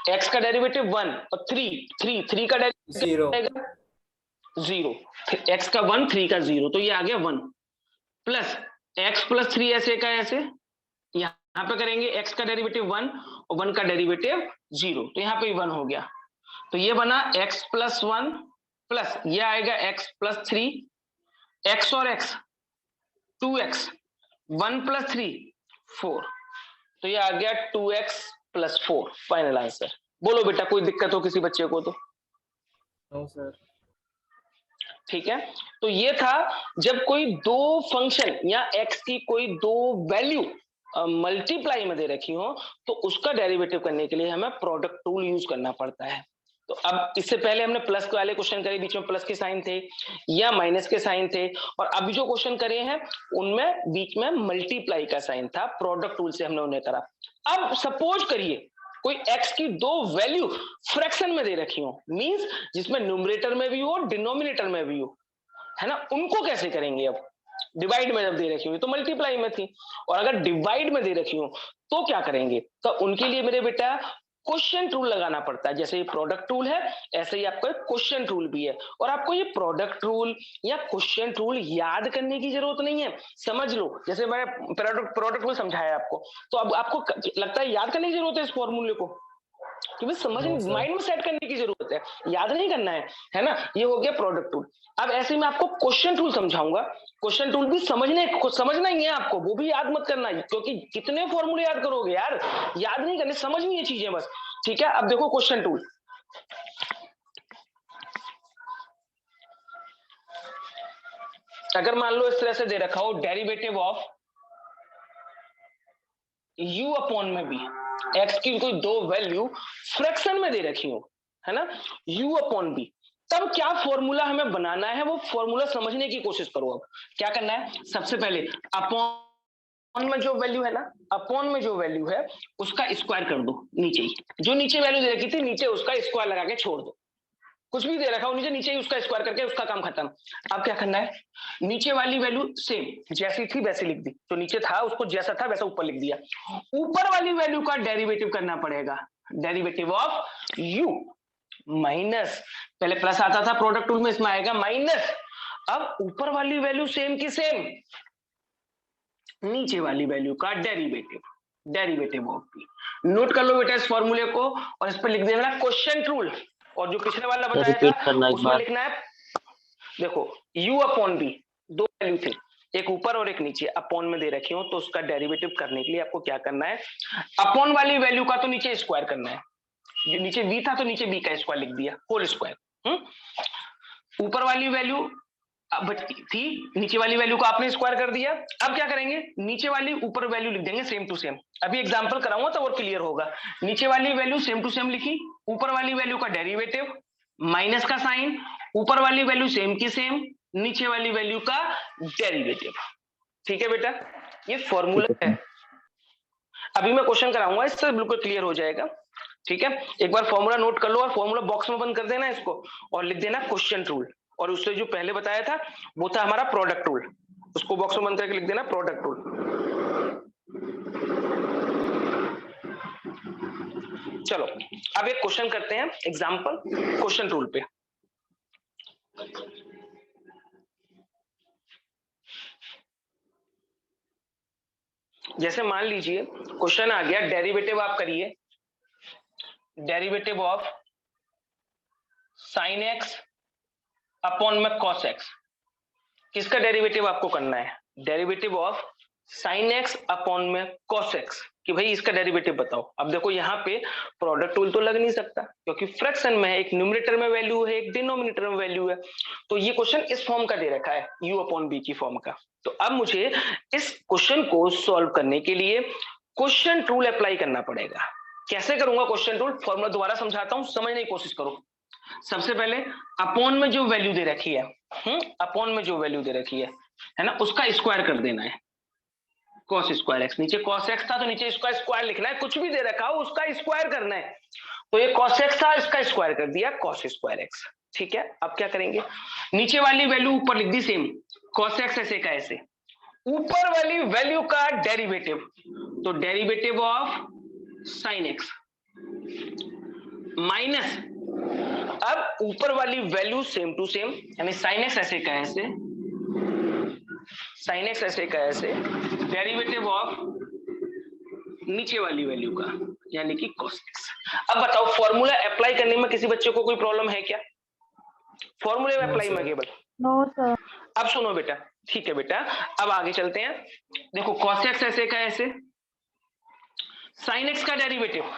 A: x का डेरिवेटिव 1 और 3 का डेरिवेटिव 0। x का 1 3 का 0, तो ये आ गया 1 प्लस x प्लस 3 ऐसे का ऐसे, यहाँ पे करेंगे x का डेरिवेटिव 1 और 1 का डेरिवेटिव 0, तो यहाँ पे 1 हो गया। तो ये बना x प्लस 1 प्लस ये आएगा x प्लस 3, x और x 2x, 1 प्लस 3 4, तो ये आ गया 2x प्लस 4 फाइनल आंसर। बोलो बेटा कोई दिक्कत हो किसी बच्चे को तो?
B: No sir.
A: ठीक है, तो ये था जब कोई दो फंक्शन या x की कोई दो वैल्यू मल्टीप्लाई में दे रखी हो, तो उसका डेरिवेटिव करने के लिए हमें प्रोडक्ट टूल यूज करना पड़ता है। तो अब इससे पहले हमने प्लस वाले क्वेश्चन करे, बीच में प्लस के साइन थे या माइनस के साइन थे, और अभी जो क्वेश्चन करे हैं उनमें बीच में मल्टीप्लाई का साइन था, प्रोडक्ट टूल से हमने उन्हें करा। अब सपोज करिए कोई x की दो वैल्यू फ्रैक्शन में दे रखी हो, मींस जिसमें न्यूमरेटर में भी हो डिनोमिनेटर में भी हो, है ना, उनको कैसे करेंगे? अब डिवाइड में जब दे रखी हुई तो मल्टीप्लाई में थी, और अगर डिवाइड में दे रखी हो तो क्या करेंगे? तो उनके लिए मेरे बेटा क्वेश्चन टूल लगाना पड़ता है। जैसे ये प्रोडक्ट टूल है, ऐसे ही आपका क्वेश्चन टूल भी है, और आपको ये प्रोडक्ट टूल या क्वेश्चन टूल याद करने की जरूरत नहीं है, समझ लो। जैसे मैंने प्रोडक्ट टूल समझाया आपको, तो अब आपको लगता है याद करने की जरूरत है इस फॉर्मूले को? क्योंकि समझ माइंड में सेट करने की जरूरत है, याद नहीं करना है ना। ये हो गया प्रोडक्ट टूल। अब ऐसे में आपको क्वेश्चन टूल समझाऊंगा। क्वेश्चन टूल भी समझना ही है आपको, वो भी याद मत करना, क्योंकि कितने फॉर्मूले याद करोगे यार, याद नहीं करने, समझनी है चीजें बस, ठीक है। अब देखो क्वेश्चन टूल, अगर मान लो इस तरह से दे रखा हो डेरिवेटिव ऑफ u अपॉन में b, x की कोई दो वैल्यू फ्रैक्शन में दे रखी हो, है ना, u अपॉन b, तब क्या फॉर्मूला हमें बनाना है, वो फॉर्मूला समझने की कोशिश करो। अब क्या करना है? सबसे पहले अपॉन में जो वैल्यू है ना, अपॉन में जो वैल्यू है उसका स्क्वायर कर दो नीचे ही, जो नीचे वैल्यू दे रखी थी नीचे उसका स्क्वायर लगा के छोड़ दो, कुछ भी दे रखा हो नीचे नीचे ही उसका स्क्वायर करके उसका काम खत्म। अब क्या करना है? नीचे वाली वैल्यू सेम जैसी थी वैसी लिख दी, जो नीचे था उसको जैसा था वैसा ऊपर लिख दिया। ऊपर वाली वैल्यू का डेरिवेटिव करना पड़ेगा, डेरिवेटिव ऑफ u माइनस, पहले प्लस आता था प्रोडक्ट टूल में, इसमें आएगा माइनस। अब ऊपर वाली वैल्यू सेम की सेम, नीचे वाली वैल्यू का derivative, derivative of p। Note कर लो बेटा इस फॉर्मूले को, और इस पर लिख देना क्वेश्चन टूल, और जो पिछले वाला बताया था उसमें लिखना है, देखो u अपॉन b, दो वैल्यू थे, एक ऊपर और एक नीचे, अपॉन में दे रखी हो, तो उसका डेरिवेटिव करने के लिए आपको क्या करना है? अपॉन वाली वैल्यू का तो नीचे स्क्वायर करना है, जो नीचे b था तो नीचे b का स्क्वायर लिख दिया, होल स्क्वायर। ऊपर वाली वैल्यू थी, नीचे वाली वैल्यू को आपने स्क्वायर कर दिया। अब क्या करेंगे? नीचे वाली ऊपर वैल्यू लिख देंगे सेम टू सेम। अभी एग्जांपल कराऊंगा तो और क्लियर होगा। नीचे वाली वैल्यू सेम टू सेम लिखी, ऊपर वाली वैल्यू का डेरिवेटिव माइनस का साइन, ऊपर वाली वैल्यू सेम की सेम, नीचे वाली वैल्यू का डेरिवेटिव। ठीक है बेटा, ये फॉर्मूला है। अभी मैं क्वेश्चन कराऊंगा, इससे बिल्कुल क्लियर हो जाएगा। ठीक है, एक बार फॉर्मूला नोट कर लो और फॉर्मूला बॉक्स में बंद कर देना इसको, और लिख देना क्वेश्चन टूल, और उससे जो पहले बताया था वो था हमारा प्रोडक्ट टूल, उसको बॉक्स में बंद करके लिख देना प्रोडक्ट टूल। चलो अब एक क्वेश्चन करते हैं, एग्जांपल क्वेश्चन टूल पे। जैसे मान लीजिए क्वेश्चन आ गया, डेरिवेटिव आप करिए, derivative of sine x upon में कॉस एक्स। किसका डेरिवेटिव आपको करना है? Derivative of sine x upon में कॉस एक्स, कि भाई इसका डेरिवेटिव बताओ। अब देखो यहाँ पे प्रोडक्ट टूल तो लग नहीं सकता क्योंकि फ्रैक्शन में है, एक न्यूमरेटर में वैल्यू है, एक डिनोमिनेटर में वैल्यू है। तो ये क्वेश्चन इस फॉर्म का दे रखा है, u अपॉन बी की फॉर्म का। तो अब मुझे इस क्वेश्चन को सॉल्व करने के लिए क्वेश्चन टूल अप्लाई करना पड़ेगा। कैसे करूंगा क्वेश्चन टूल? फॉर्मूला दोबारा समझाता हूं, समझने की कोशिश करो। सबसे पहले अपॉन में जो वैल्यू दे रखी है, अपॉन में जो वैल्यू दे रखी है ना, उसका स्क्वायर कर देना है, cos स्क्वायर एक्स। नीचे cos एक्स था तो नीचे इसका स्क्वायर लिखना है, कुछ भी दे रखा हो उसका स्क्वायर करना है। तो ये cos एक्स था, इसका स्क्वायर कर दिया cos स्क्वायर एक्स। ठीक है, अब क्या करेंगे? नीचे वाली वैल्यू ऊपर लिख दी सेम, cos एक्स ऐसे का ऐसे, ऊपर वाली वैल्यू का डेरिवेटिव, तो derivative of sine x minus, अब ऊपर वाली वैल्यू सेम टू सेम, यानी साइन एक्स ऐसे का ऐसे, साइन एक्स ऐसे का ऐसे, डेरिवेटिव ऑफ नीचे वाली वैल्यू का, यानी कि cos एक्स। अब बताओ फॉर्मूला अप्लाई करने में किसी बच्चे को कोई प्रॉब्लम है क्या? फॉर्मूले में अप्लाई में केवल?
D: No sir.
A: अब सुनो बेटा, ठीक है बेटा, अब आगे चलते हैं। देखो cos एक्स ऐसे का ऐसे, साइन एक्स का डेरिवेटिव,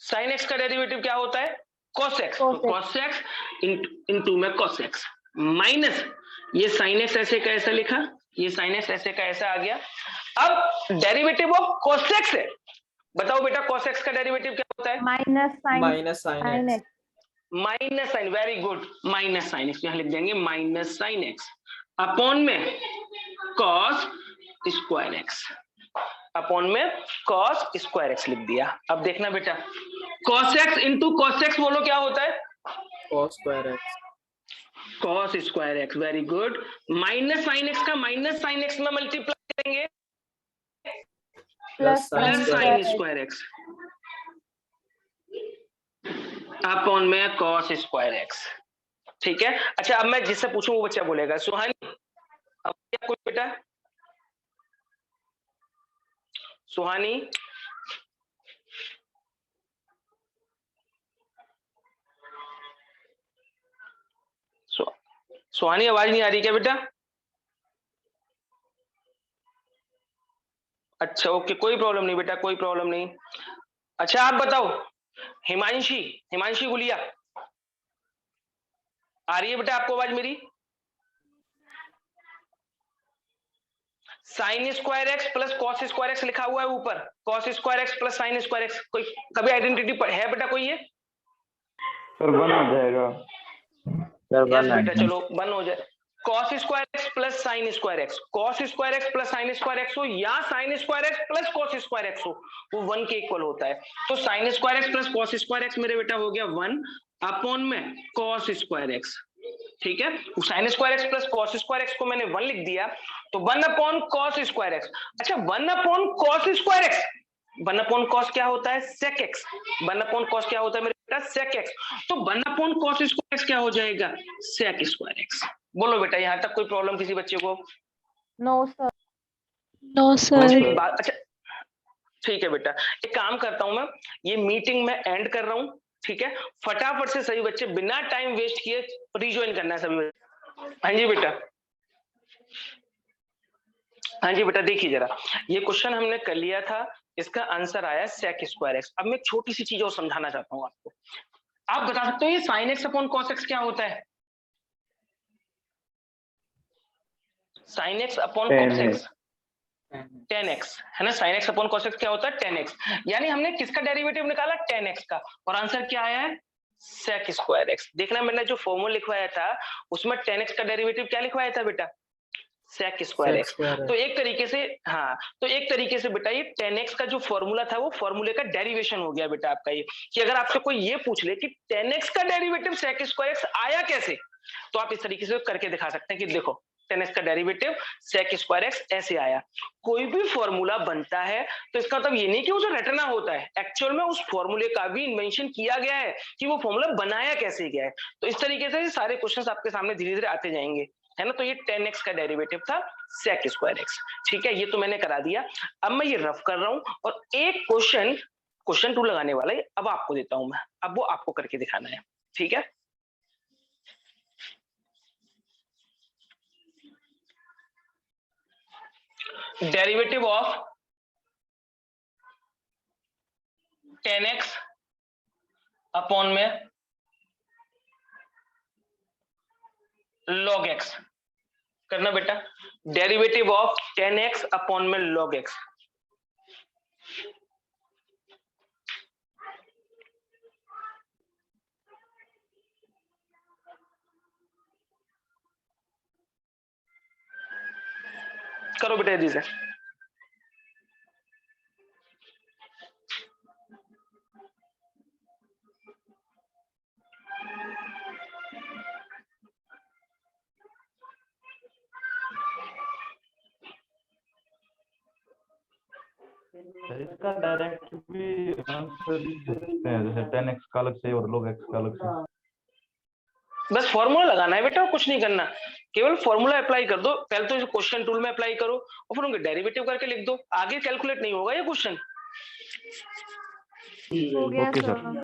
A: साइन एक्स का डेरिवेटिव क्या होता है? cos x. तो cos एक्स इंटू में cos एक्स माइनस ये साइन एक्स ऐसे का ऐसा लिखा, ये साइन एक्स ऐसे का ऐसा आ गया। अब डेरिवेटिव ऑफ cos एक्स है, बताओ बेटा cos एक्स का डेरिवेटिव क्या होता है?
B: Minus sine
D: x.
A: Minus sine, very good, minus sine x, यहां लिख देंगे माइनस साइन एक्स अपॉन में cos स्क्वायर एक्स, अपॉन में cos स्क्वायर एक्स लिख दिया। अब देखना बेटा, cos x into cos x बोलो क्या होता है?
B: cos square x,
A: cos square x, very good. Minus sine x का माइनस साइन एक्स में मल्टीप्लाई करेंगे,
B: plus
A: plus sine square x upon में cos स्क्वायर एक्स। ठीक है, अच्छा अब मैं जिससे पूछूं वो बच्चा बोलेगा सुहानी, अब क्या कोई बेटा? सुहानी, सुहानी आवाज नहीं आ रही क्या बेटा? अच्छा ओके, कोई प्रॉब्लम नहीं बेटा, कोई प्रॉब्लम नहीं। अच्छा आप बताओ, हिमांशी, हिमांशी गुलिया, आ रही है बेटा आपको आवाज मेरी? Sign square x plus cos square x लिखा हुआ है ऊपर, cos square x plus sine square x, कोई कभी आइडेंटिटी है बेटा कोई? ये
E: सर 1 हो जाएगा
C: सर
A: यस
C: 1
A: बेटा, चलो 1 हो जाए। cos square x plus sine square x, cos square x plus sine square x हो या sign square x plus cos square x हो, वो 1 के इक्वल होता है। तो sign square x plus cos square x मेरे बेटा हो गया 1 अपॉन में cos स्क्वायर एक्स। ठीक है, sign square x plus cos square x को मैंने 1 लिख दिया, तो 1 अपॉन cos स्क्वायर एक्स। अच्छा 1 upon cos square x, 1 upon cos क्या होता है? sec x। 1 अपॉन cos क्या होता है मेरे बेटा? sec x। तो 1 अपॉन cos स्क्वायर एक्स क्या हो जाएगा? sec square x. बोलो बेटा, यहां तक कोई प्रॉब्लम किसी बच्चे को?
D: No sir.
F: No sir.
A: बात, अच्छा ठीक है बेटा, एक काम करता हूं मैं, ये मीटिंग में एंड कर रहा हूं, ठीक है? फटाफट से सभी बच्चे बिना टाइम वेस्ट किए रिज्वाइन करना है सभी बच्चे। हाँ जी बेटा, हाँ जी बेटा, देखिए जरा, ये क्वेश्चन हमने कर लिया था, इसका आंसर आया sec स्क्वायर एक्स। अब मैं एक छोटी सी चीज और समझाना चाहता हूं आपको। आप बता सकते हो ये sin x upon cos x क्या होता है? sin x upon cos x 10x है ना, sin x upon cos x क्या होता है? 10x। यानी हमने किसका डेरिवेटिव निकाला? 10x का, और आंसर क्या आया है? sec square x. देखना मैंने जो फॉर्मूला लिखवाया था उसमें 10x का डेरिवेटिव क्या लिखवाया था बेटा? sec square x. तो एक तरीके से, हाँ, तो एक तरीके से बेटा ये 10x का जो फॉर्मूला था वो फॉर्मूले का डेरिवेशन हो गया बेटा आपका ये, कि अगर आपसे कोई ये पूछ ले कि 10x का डेरिवेटिव sec स्क्वायर एक्स आया कैसे, तो आप इस तरीके से करके दिखा सकते हैं कि देखो 10x का डेरिवेटिव sec स्क्वायर एक्स ऐसे आया। कोई भी फॉर्मूला बनता है तो इसका मतलब ये नहीं कि उसे रटना होता है, एक्चुअल में उस फॉर्मूले का भी इन्वेंशन किया गया है कि वो फॉर्मूला बनाया कैसे गया है। तो इस तरीके से सारे क्वेश्चंस आपके सामने धीरे धीरे आते जाएंगे। है ना, तो ये 10x का डेरिवेटिव था sec स्क्वायर x। ठीक है, ये तो मैंने करा दिया। अब मैं ये रफ कर रहा हूं और एक क्वेश्चन 2 लगाने वाला है, अब आपको देता हूं मैं, अब वो आपको करके दिखाना है। ठीक है, डेरिवेटिव ऑफ 10x अपॉन में log x करना बेटा। डेरिवेटिव ऑफ 10x अपॉन में log x। करो बेटा जल्दी से।
E: इसका डायरेक्ट भी आंसर लिख सकते हैं, जैसे 10x का अलग से और log x का अलग से।
A: बस फॉर्मूला लगाना है बेटा, कुछ नहीं करना, केवल फॉर्मूला अप्लाई कर दो। पहले तो क्वेश्चन टूल में अप्लाई करो और फिर उनके डेरिवेटिव करके लिख दो, आगे कैलकुलेट नहीं होगा ये क्वेश्चन।
D: हो गया
E: ओके
D: सर।
E: सर।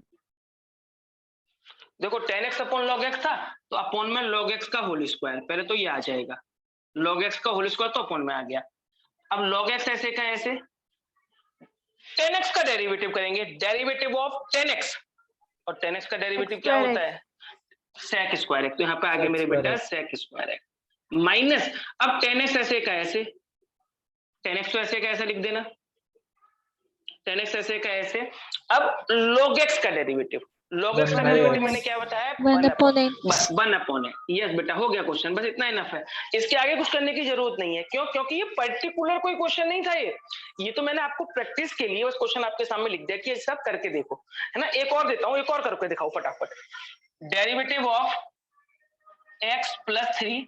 A: देखो 10x अपॉन log x था, तो अपॉन में log x का होल स्क्वायर, पहले तो ये आ जाएगा, log x का होल स्क्वायर तो अपॉन में आ गया। अब log x ऐसे का ऐसे, 10x का डेरिवेटिव करेंगे, डेरिवेटिव ऑफ 10x, और 10x का डेरिवेटिव क्या होता है sec स्क्वायर x, तो यहाँ पे आगे मेरे बेटा sec स्क्वायर x माइनस, अब 10x ऐसे का ऐसे, 10x तो ऐसे का ऐसा लिख देना, 10x ऐसे का ऐसे। अब log x का डेरिवेटिव, log x का डेरिवेटिव मैंने क्या बताया,
F: 1 upon x.
A: बस 1 अपॉन है। यस बेटा, हो गया क्वेश्चन, बस इतना इनफ है, इसके आगे कुछ करने की जरूरत नहीं है। क्यों? क्योंकि ये पर्टिकुलर कोई क्वेश्चन नहीं था, ये तो मैंने आपको प्रैक्टिस के लिए बस क्वेश्चन आपके सामने लिख दिया कि ये सब करके देखो, है ना। एक और देता हूँ, एक और करके दिखाओ फटाफट। Derivative of x plus 3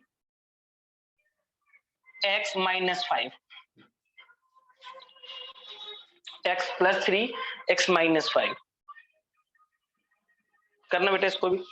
A: x minus 5, x plus 3 x minus 5 करना बेटा इसको भी।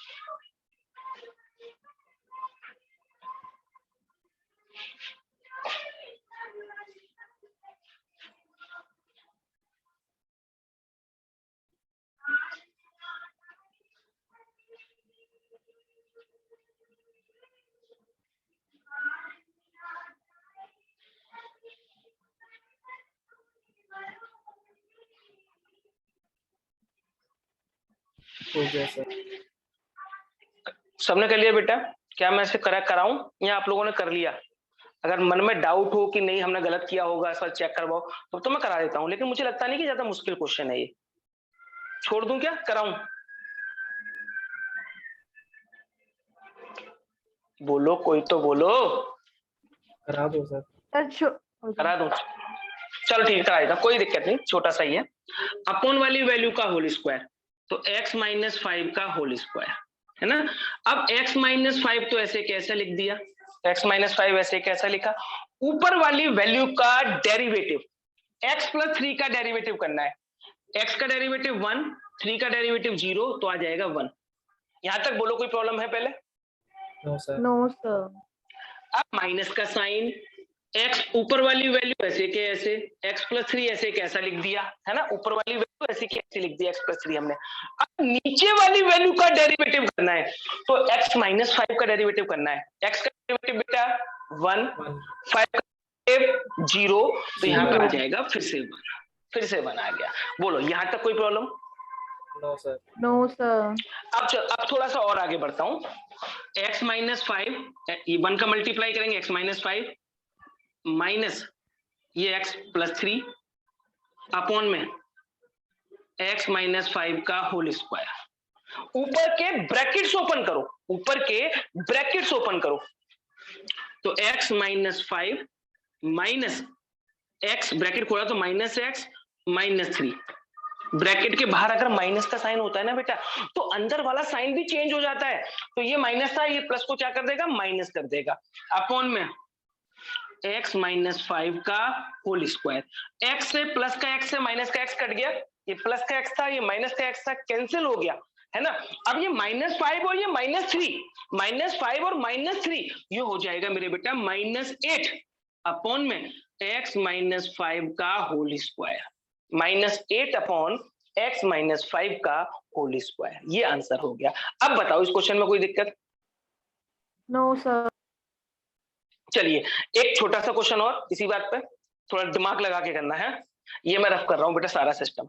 B: हो गया सर।
A: सबने कर लिया बेटा? क्या मैं इसे करेक्ट कराऊं या आप लोगों ने कर लिया? अगर मन में डाउट हो कि नहीं हमने गलत किया होगा, सर चेक करवाओ, तो मैं करा देता हूं, लेकिन मुझे लगता नहीं कि ज्यादा मुश्किल क्वेश्चन है ये। छोड़ दूं क्या, कराऊं? बोलो, कोई तो बोलो।
B: करा दो सर।
A: करा दूं? चलो ठीक है, करा देता, कोई दिक्कत नहीं, छोटा सा ही है। अपॉन वाली वैल्यू का होल स्क्वायर, तो x माइनस 5 का होल स्क्वायर, है ना। अब x माइनस 5 तो ऐसे कैसे लिख दिया, x माइनस 5 ऐसे कैसा लिखा। ऊपर वाली वैल्यू का डेरिवेटिव, x प्लस 3 का डेरिवेटिव करना है। x का डेरिवेटिव 1, 3 का डेरिवेटिव 0, तो आ जाएगा 1। यहां तक बोलो, कोई प्रॉब्लम है पहले?
B: No sir.
D: No sir.
A: अब माइनस का साइन, x ऊपर वाली वैल्यू ऐसे के ऐसे, x प्लस 3 ऐसे कैसा लिख दिया, है ना। ऊपर वाली वैल्यू ऐसे की ऐसे लिख दिया x प्लस 3 हमने। अब नीचे वाली वैल्यू का डेरिवेटिव करना है, तो x माइनस 5 का डेरिवेटिव करना है। x का डेरिवेटिव बेटा 1, 5 का डेरिवेटिव 0, तो यहाँ पे आ जाएगा फिर से 1 आ गया। बोलो यहाँ तक कोई problem?
B: No sir.
D: No sir.
A: अब थोड़ा सा और आगे बढ़ता हूँ। x माइनस 5, ये 1 का मल्टीप्लाई करेंगे, x माइनस 5 माइनस ये x प्लस 3 अपॉन में x माइनस 5 का होल स्क्वायर। ऊपर के ब्रैकेट्स ओपन करो, ऊपर के ब्रैकेट्स ओपन करो, तो x minus 5 minus x, bracket खोला तो माइनस x माइनस 3, ब्रैकेट के बाहर अगर माइनस का साइन होता है ना बेटा, तो अंदर वाला साइन भी चेंज हो जाता है। तो ये माइनस था, ये प्लस को क्या कर देगा, माइनस कर देगा, अपॉन में x माइनस 5 का होल स्क्वायर। x से प्लस का x से माइनस का x कट गया, ये प्लस का x था, ये माइनस का x था, कैंसिल हो गया, है ना। अब ये -5 और ये -3 और -3 ये हो जाएगा मेरे बेटा -8 अपॉन में x -5 का होल स्क्वायर, -8 अपॉन x -5 का होल स्क्वायर। ये आंसर हो गया। अब बताओ इस क्वेश्चन में कोई दिक्कत?
D: No, sir.
A: चलिए एक छोटा सा क्वेश्चन और इसी बात पे, थोड़ा दिमाग लगा के करना है। ये मैं रफ कर रहा हूं बेटा सारा सिस्टम,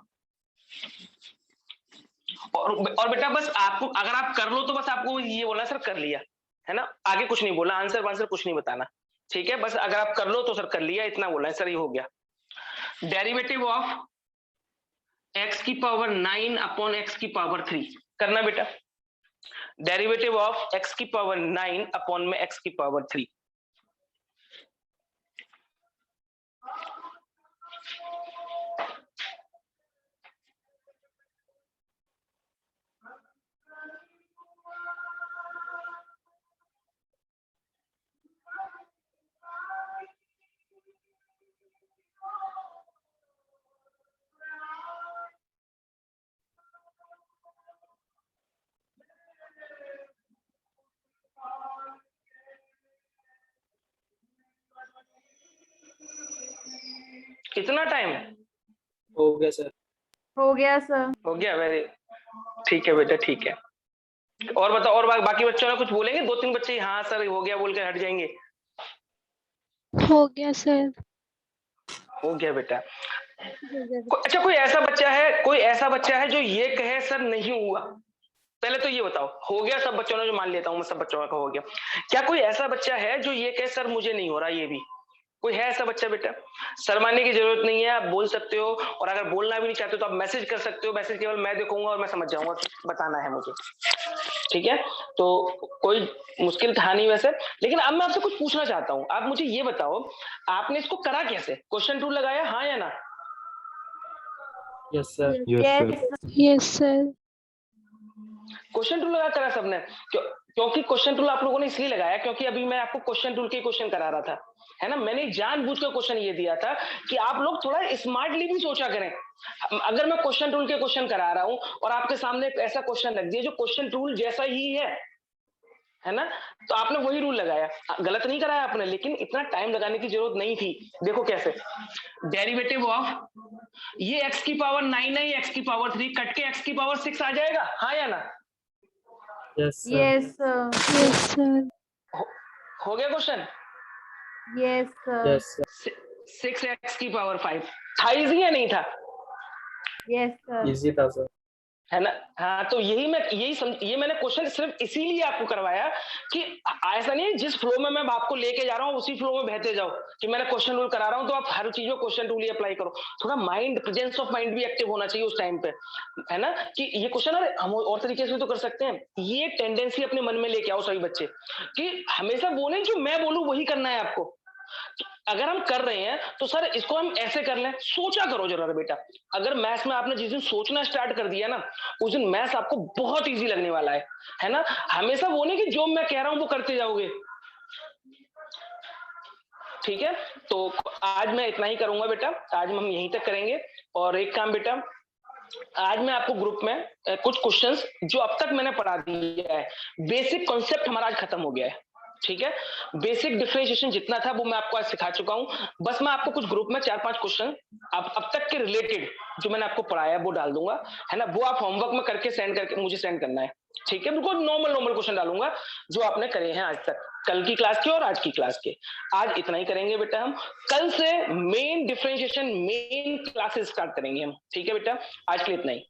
A: और बेटा बस आपको अगर आप कर लो तो बस आपको ये बोला सर कर लिया, है ना, आगे कुछ नहीं बोला, आंसर कुछ नहीं बताना, ठीक है। बस अगर आप कर लो तो सर कर लिया, इतना बोला है सर, ये हो गया। डेरिवेटिव ऑफ x की पावर 9 अपॉन x की पावर 3 करना बेटा। डेरिवेटिव ऑफ x की पावर 9 अपॉन में x की पावर 3। कितना टाइम
B: हो गया सर।
D: हो गया सर।
A: हो गया? वेरी ठीक है बेटा, ठीक है। और बताओ, और बाकी बच्चों ने कुछ बोलेंगे? 2-3 बच्चे हाँ सर हो गया बोल के हट जाएंगे।
F: हो गया सर।
A: हो गया बेटा। अच्छा कोई ऐसा बच्चा है जो ये कहे सर नहीं हुआ? पहले तो ये बताओ, हो गया सब बच्चों ने, जो मान लेता हूं मैं सब बच्चों का हो गया। क्या कोई ऐसा बच्चा है जो ये कहे सर मुझे नहीं हो रहा? ये भी कोई है ऐसा बच्चा? बेटा शर्माने की जरूरत नहीं है, आप बोल सकते हो, और अगर बोलना भी नहीं चाहते तो आप मैसेज कर सकते हो। मैसेज केवल मैं देखूंगा और मैं समझ जाऊंगा बताना है मुझे, ठीक है। तो कोई मुश्किल था नहीं वैसे, लेकिन अब मैं आपसे कुछ पूछना चाहता हूं। आप मुझे ये बताओ, आपने इसको करा कैसे? क्वेश्चन टूल लगाया, हाँ या ना?
B: Yes sir.
F: Yes sir.
A: Question tool लगा करा सबने? क्योंकि क्वेश्चन टूल आप लोगों ने इसलिए लगाया क्योंकि अभी मैं आपको क्वेश्चन टूल के क्वेश्चन करा रहा था, है ना। मैंने जानबूझ कर क्वेश्चन ये दिया था कि आप लोग थोड़ा स्मार्टली भी सोचा करें। अगर मैं क्वेश्चन टूल के क्वेश्चन करा रहा हूं और आपके सामने एक ऐसा क्वेश्चन रख दिया जो क्वेश्चन टूल जैसा ही है ना, तो आपने वही रूल लगाया, गलत नहीं कराया आपने, लेकिन इतना टाइम लगाने की जरूरत नहीं थी। देखो कैसे, डेरिवेटिव ऑफ ये x की पावर 9 है, x की पावर 3 कट के x की पावर 6 आ जाएगा, हाँ या ना?
B: Yes sir.
D: Yes, sir.
F: Yes sir.
A: हो गया question?
D: Yes, sir.
B: Yes sir.
A: 6x की पावर 5 था, इजी या नहीं था?
D: Yes, sir.
B: इजी था सर।
A: है ना। हाँ, तो ये मैंने क्वेश्चन सिर्फ इसीलिए आपको करवाया कि ऐसा नहीं है जिस फ्लो में मैं आपको लेके जा रहा हूँ उसी फ्लो में बहते जाओ, कि मैंने क्वेश्चन रूल करा रहा हूँ तो आप हर चीज को क्वेश्चन रूल ही अप्लाई करो। थोड़ा माइंड, प्रेजेंस ऑफ माइंड भी एक्टिव होना चाहिए उस टाइम पे, है ना, कि ये क्वेश्चन अरे हम और तरीके से भी तो कर सकते हैं। ये टेंडेंसी अपने मन में लेके आओ सभी बच्चे, कि हमेशा बोले जो मैं बोलूं वही करना है आपको। अगर हम कर रहे हैं तो सर इसको हम ऐसे कर लें, सोचा करो जरा बेटा। अगर मैथ्स में आपने जिस दिन सोचना स्टार्ट कर दिया ना, उस दिन मैथ्स आपको बहुत इजी लगने वाला है ना। हमेशा वो नहीं कि जो मैं कह रहा हूं वो करते जाओगे, ठीक है। तो आज मैं इतना ही करूंगा बेटा, आज हम यहीं तक करेंगे। और एक काम बेटा, आज मैं आपको ग्रुप में कुछ क्वेश्चंस जो अब तक मैंने पढ़ा दिया है, बेसिक कॉन्सेप्ट हमारा आज खत्म हो गया है, ठीक है। बेसिक डिफरेंशिएशन जितना था वो मैं आपको आज सिखा चुका हूं। बस मैं आपको कुछ ग्रुप में 4-5 क्वेश्चन अब तक के रिलेटेड जो मैंने आपको पढ़ाया वो डाल दूंगा, है ना। वो आप होमवर्क में करके मुझे सेंड करना है, ठीक है। बिल्कुल नॉर्मल क्वेश्चन डालूंगा जो आपने करे हैं आज तक, कल की क्लास के और आज की क्लास के। आज इतना ही करेंगे बेटा, हम कल से main differentiation, main classes start करेंगे हम, ठीक है बेटा। आज के लिए इतना ही।